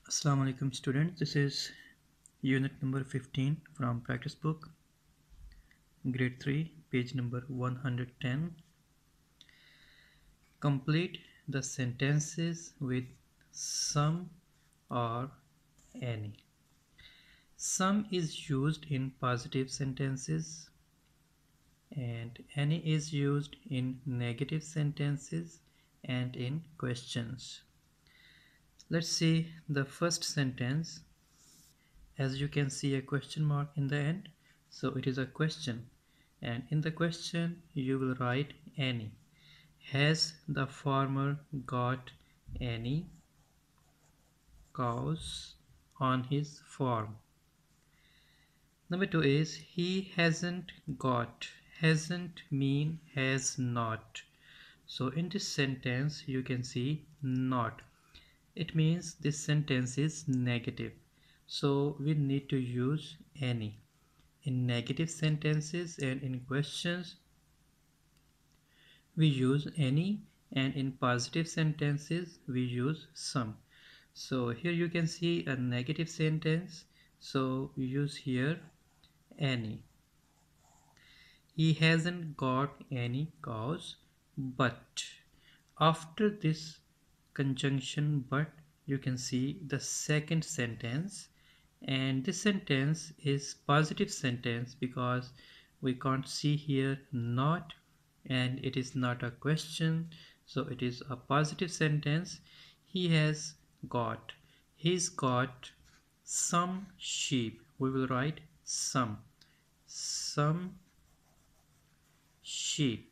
Assalamu alaikum students, this is unit number 15 from practice book, grade 3, page number 110. Complete the sentences with some or any. Some is used in positive sentences and any is used in negative sentences and in questions. Let's see the first sentence. As you can see a question mark in the end, so it is a question, and in the question you will write any. Has the farmer got any cows on his farm? Number 2 is he hasn't got. Hasn't mean has not. So in this sentence you can see not. It means this sentence is negative. So we need to use any. In negative sentences and in questions we use any, and in positive sentences we use some. So here you can see a negative sentence, so we use here any. He hasn't got any cows, but after this conjunction but you can see the second sentence, and this sentence is positive sentence because we can't see here not, and it is not a question, so it is a positive sentence. He has got, he's got some sheep. We will write some sheep.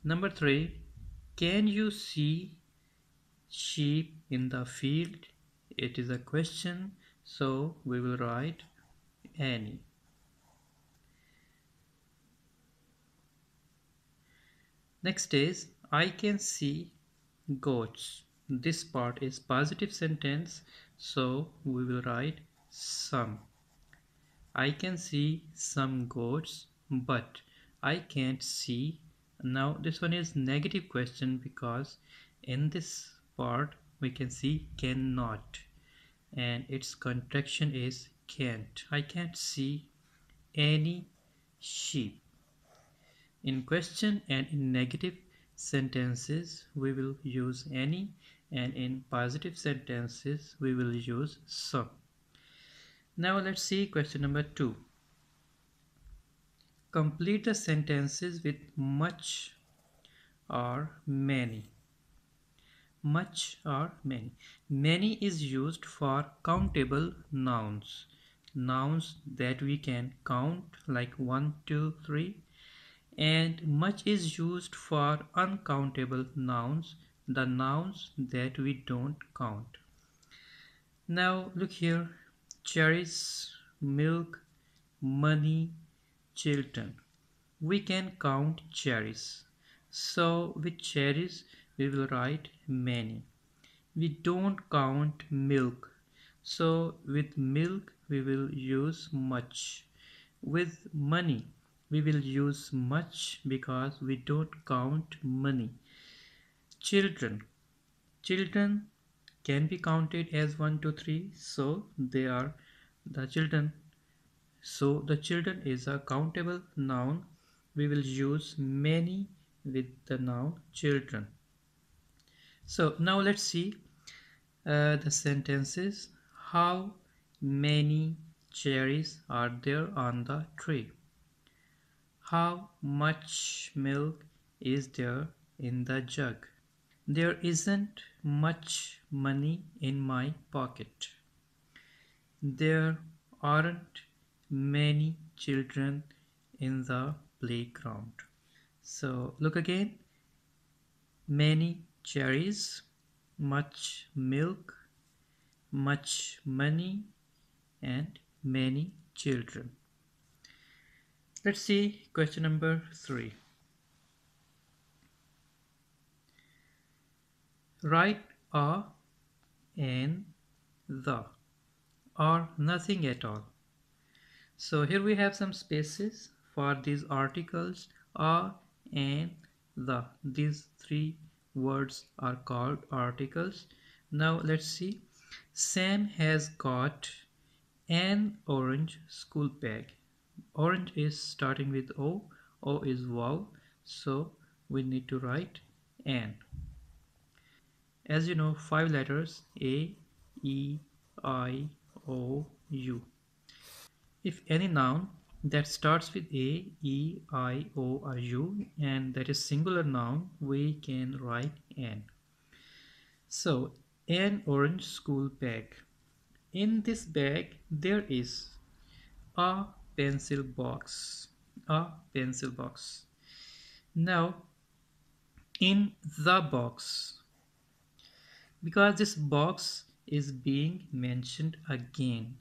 Number 3, can you see sheep in the field? It is a question, so we will write any. Next is I can see goats. This part is positive sentence, so we will write some. I can see some goats, but I can't see. Now this one is negative question because in this part we can see cannot, and its contraction is can't. I can't see any sheep. In question and in negative sentences we will use any, and in positive sentences we will use some. Now let's see question number 2. Complete the sentences with much or many. Much or many. Many is used for countable nouns. Nouns that we can count like 1, 2, 3. And much is used for uncountable nouns, the nouns that we don't count. Now look here, cherries, milk, money, children. We can count cherries. So with cherries we will write many. We don't count milk. So with milk we will use much. With money we will use much because we don't count money. Children. Children can be counted as 1, 2, 3. So they are the children. So the children is a countable noun. We will use many with the noun children. So now let's see the sentences. How many cherries are there on the tree? How much milk is there in the jug? There isn't much money in my pocket. There aren't many children in the playground. So look again. Many cherries, much milk, much money, and many children. Let's see question number 3. Write a, and, the, or nothing at all. So here we have some spaces for these articles a, and, the. These three words are called articles. Now let's see. Sam has got an orange school bag. Orange is starting with O. O is vowel, so we need to write an. As you know, 5 letters: A, E, I, O, U. If any noun that starts with A, E, I, O, or U and that is singular noun, we can write an. So, an orange school bag. In this bag, there is a pencil box. A pencil box. Now, in the box, because this box is being mentioned again.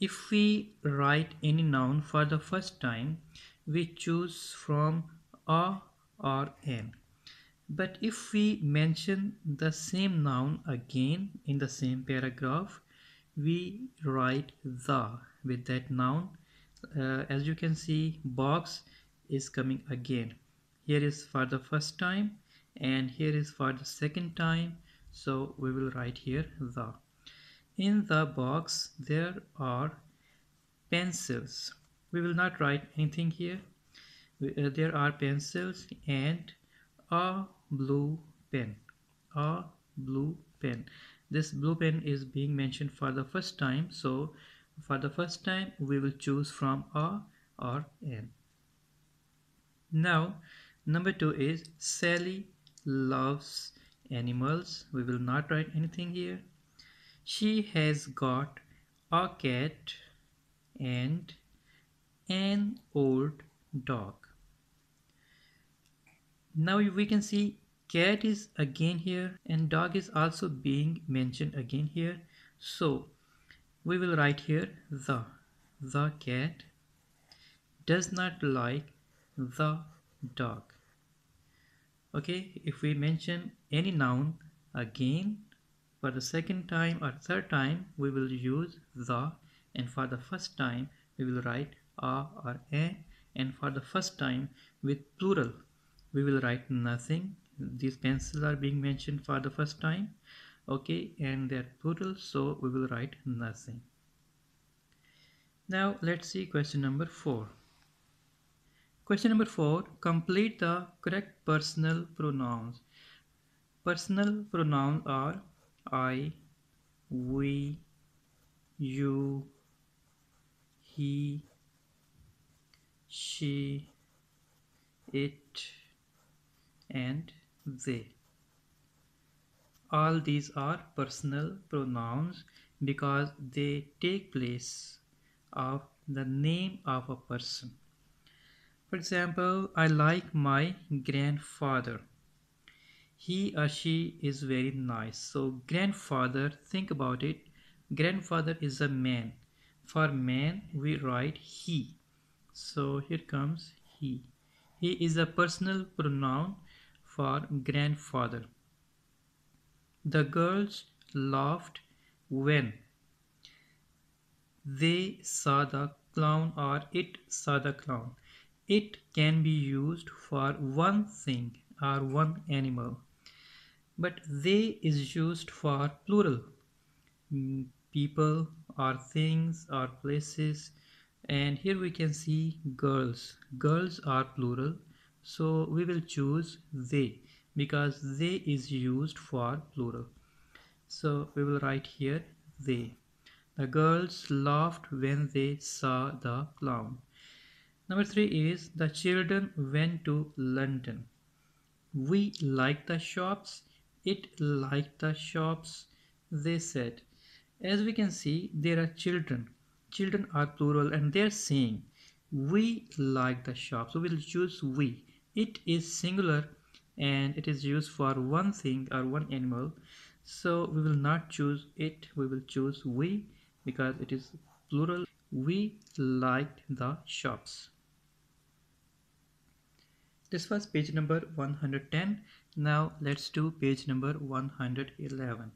If we write any noun for the first time, we choose from a or an. But if we mention the same noun again in the same paragraph, we write the with that noun. As you can see, box is coming again. Here is for the first time and here is for the second time. So we will write here the. In the box there are pencils. We will not write anything here. There are pencils and a blue pen. A blue pen. This blue pen is being mentioned for the first time, so for the first time we will choose from a or an. Now number 2 is Sally loves animals. We will not write anything here. She has got a cat and an old dog. Now we can see cat is again here and dog is also being mentioned again here. So we will write here the. The cat does not like the dog. Okay, if we mention any noun again for the second time or third time, we will use the, and for the first time we will write a or a, and for the first time with plural we will write nothing. These pencils are being mentioned for the first time, okay, and they're plural, so we will write nothing. Now let's see question number 4. Question number 4, complete the correct personal pronouns. Personal pronouns are I, we, you, he, she, it, and they. All these are personal pronouns because they take place of the name of a person. For example, I like my grandfather. He or she is very nice. So grandfather, think about it. Grandfather is a man. For man we write he. So here comes he. He is a personal pronoun for grandfather. The girls laughed when they saw the clown or it saw the clown. It can be used for one thing or one animal, but they is used for plural. People or things or places, and here we can see girls. Girls are plural, so we will choose they because they is used for plural. So we will write here they. The girls laughed when they saw the clown. Number 3 is the children went to London. We liked the shops. It liked the shops. They said. As we can see, there are children. Children are plural and they're saying we like the shop. So we'll choose we. It is singular and it is used for one thing or one animal. So we will not choose it. We will choose we because it is plural. We liked the shops. This was page number 110. Now let's do page number 111.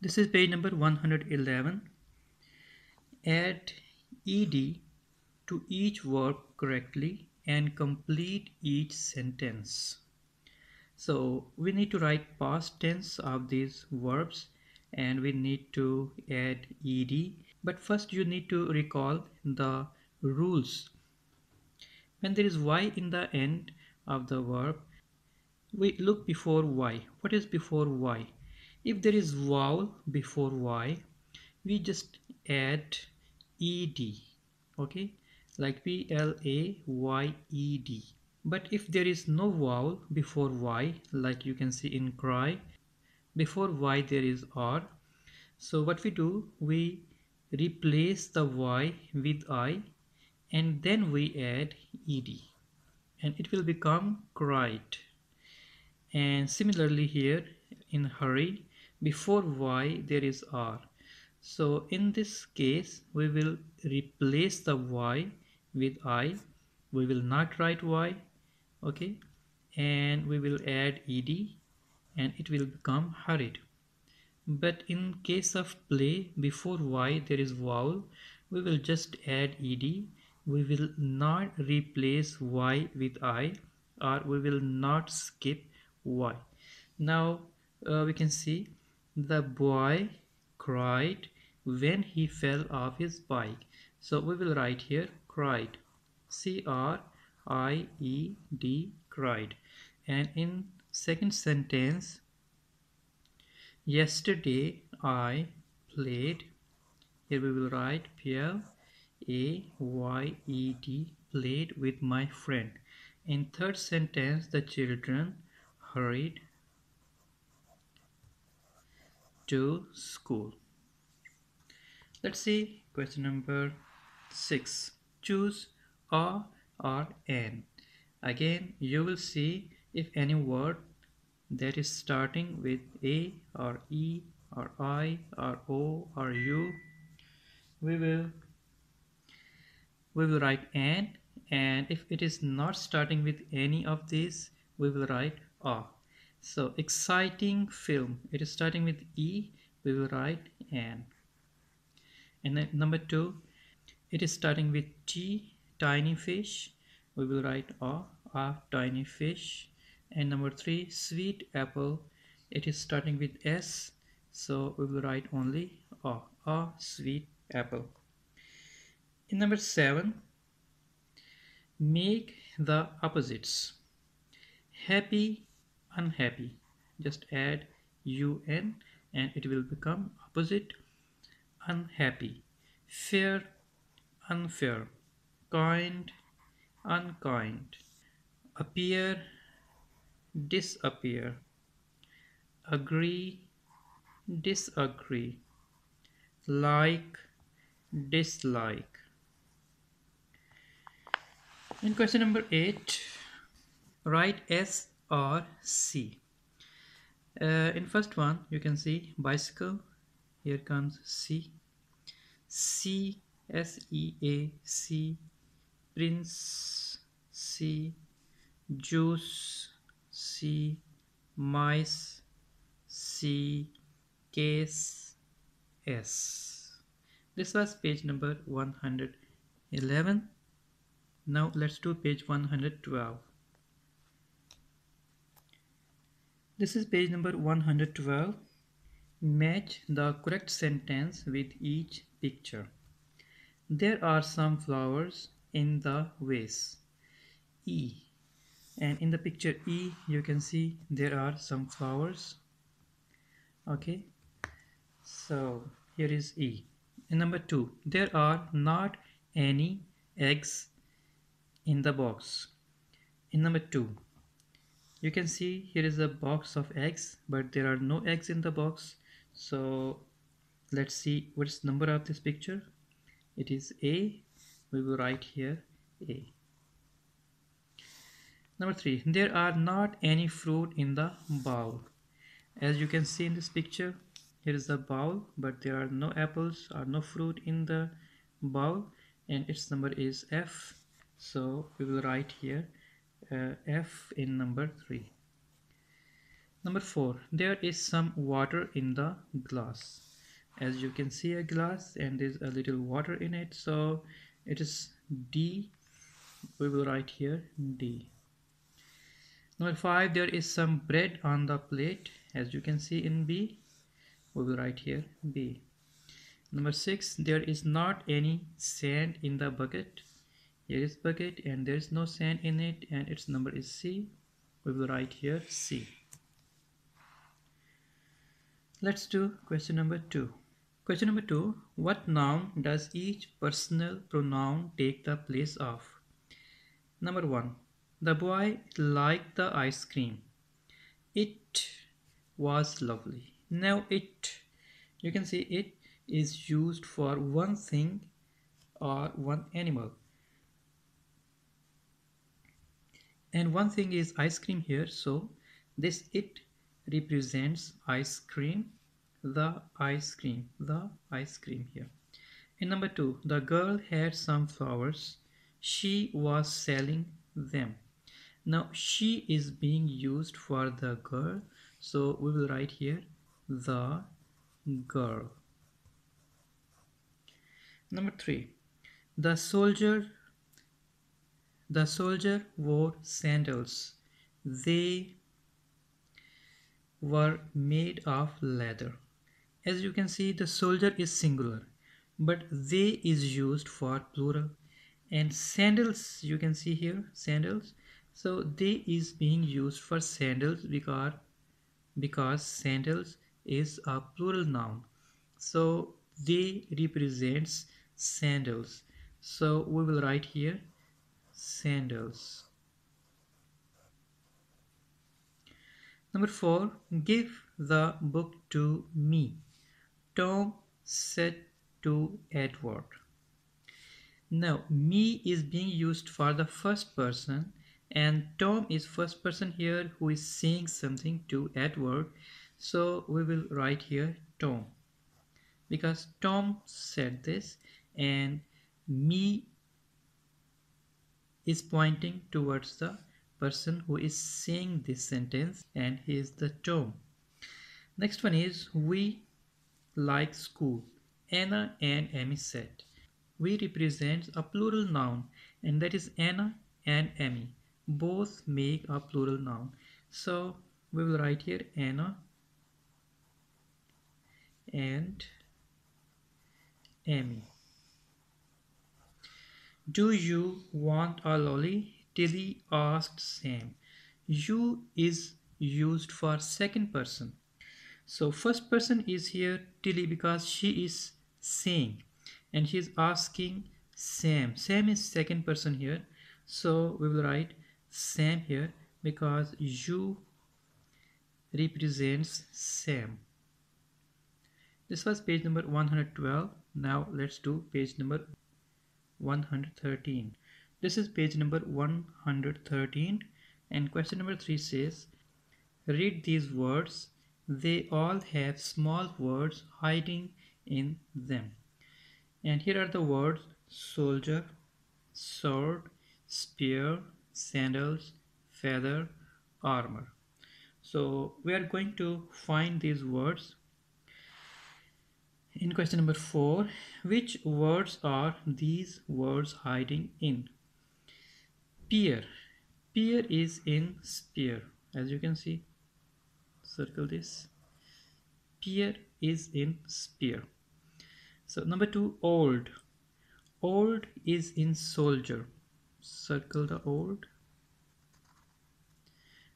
This is page number 111. Add ed to each verb correctly and complete each sentence. So we need to write past tense of these verbs and we need to add ed. But first you need to recall the rules. When there is y in the end of the verb, we look before y. What is before y? If there is vowel before y, we just add ed. Okay, like PLAYED. But if there is no vowel before y, like you can see in cry, before y there is r. So what we do, we replace the y with I and then we add ed and it will become cried. And similarly here in hurry, before y there is r. So in this case we will replace the y with I. We will not write y, okay, and we will add ed and it will become hurried. But in case of play, before y there is vowel, we will just add ed. We will not replace y with I or we will not skip y. Now we can see the boy cried when he fell off his bike. So we will write here cried. CRIED, cried. And in second sentence, yesterday I played. Here we will write PLAYED, played with my friend. In third sentence, the children hurried to school. Let's see question number 6. Choose a or an. Again, you will see if any word that is starting with a or e or I or o or u, we will write an, and if it is not starting with any of these, we will write a. So exciting film, it is starting with e, we will write an. And then number 2, it is starting with T, tiny fish. We will write a tiny fish. And number 3, sweet apple. It is starting with S, so we will write only a sweet apple. In number 7, make the opposites. Happy, unhappy. Just add un and it will become opposite unhappy. Fair, unfair. Kind, unkind. Appear, disappear. Agree, disagree. Like, dislike. In question number 8, write S or C. In first one, you can see bicycle. Here comes C. C, SEAC. Prince, C. Juice, C. Mice, C. Case, S. This was page number 111. Now let's do page 112. This is page number 112. Match the correct sentence with each picture. There are some flowers in the vase. E. And in the picture E, you can see there are some flowers. Okay. So here is E. And number 2, there are not any eggs in the box. In number 2, you can see here is a box of eggs, but there are no eggs in the box. So let's see what's the number of this picture. It is A. We will write here A. Number 3, there are not any fruit in the bowl. As you can see in this picture, here is the bowl, but there are no apples or no fruit in the bowl, and its number is F. So we will write here F in number 3. Number 4, there is some water in the glass. As you can see a glass and there's a little water in it, so it is D. We will write here D. Number 5, there is some bread on the plate. As you can see in B, we will write here B. Number 6, there is not any sand in the bucket. Here is bucket and there is no sand in it, and its number is C. We will write here C. Let's do question number 2. Question number 2. What noun does each personal pronoun take the place of? Number 1. The boy liked the ice cream. It was lovely. Now it, you can see it is used for one thing or one animal. And one thing is ice cream here, so this it represents ice cream, the ice cream here. In number 2, the girl had some flowers. She was selling them. Now she is being used for the girl, so we will write here the girl. Number 3, the soldier wore sandals. They were made of leather. As you can see, the soldier is singular, but they is used for plural. And sandals, you can see here sandals, so they is being used for sandals because sandals is a plural noun, so they represents sandals, so we will write here sandals. Number 4, give the book to me, Tom said to Edward. Now me is being used for the first person, and Tom is first person here who is saying something to Edward, so we will write here Tom because Tom said this, and me is pointing towards the person who is saying this sentence, and he is the Tom. Next one is we like school, Anna and Amy said. We represents a plural noun, and that is Anna and Amy. Both make a plural noun. So we will write here Anna and Amy. Do you want a lolly? Tilly asked Sam. You is used for second person. So first person is here Tilly because she is saying, and she is asking Sam. Sam is second person here, so we will write Sam here because you represents Sam. This was page number 112. Now let's do page number 113. This is page number 113, and question number 3 says, read these words. They all have small words hiding in them. And here are the words soldier, sword, spear, sandals, feather, armor. So we are going to find these words. In question number 4, which words are these words hiding in? Pear. Pear is in spear. As you can see, circle this. Pear is in spear. So number 2, old. Old is in soldier. Circle the old.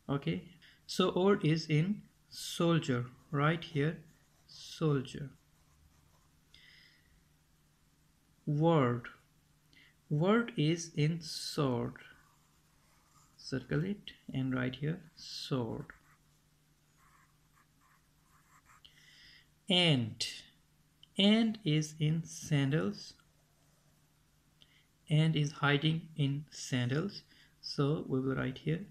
Okay. So old is in soldier. Right here, soldier. Word. Word is in sword. Circle it and write here sword. And is in sandals. And is hiding in sandals, so we will write here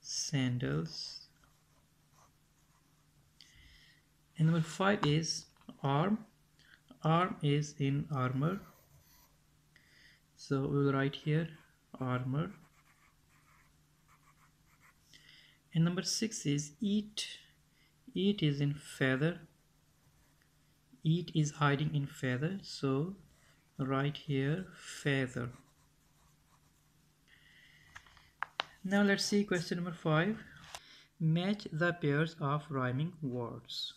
sandals. And number 5 is arm. Arm is in armor, so we will write here armor. And number 6 is eat. Eat is in feather. Eat is hiding in feather. So right here, feather. Now let's see question number 5. Match the pairs of rhyming words.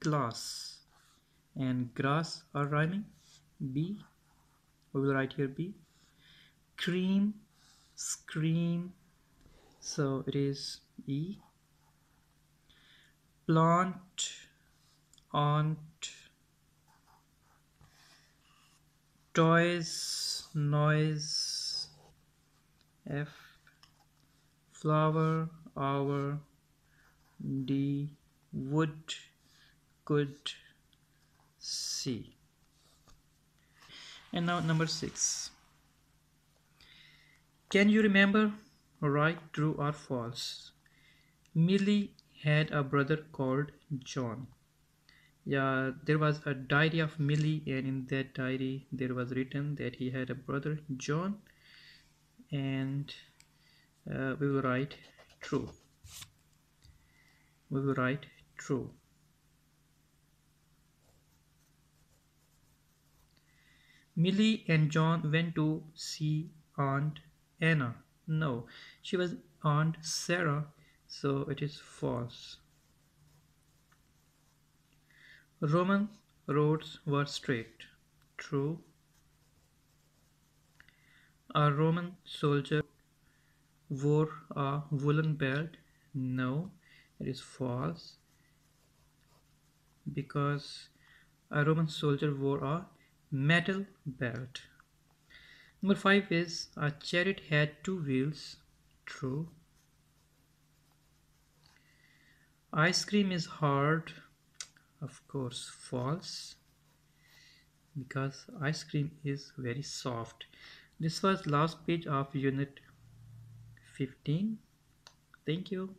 Glass and grass are rhyming. B. We will write here B. Cream, scream. So it is E. Plant, aunt. Toys, noise. F. Flower, hour. D. Would, could. C. And now number 6. Can you remember? Right, true, or false? Millie had a brother called John. Yeah, there was a diary of Millie, and in that diary, there was written that he had a brother John, and we will write true. We will write true. Millie and John went to see Aunt Anna. No, she was Aunt Sarah, so it is false. Roman roads were straight. True. A Roman soldier wore a woolen belt. No, it is false because a Roman soldier wore a metal belt. Number 5 is a chariot had two wheels. True. Ice cream is hard. Of course, false because ice cream is very soft. This was last page of unit 15. Thank you.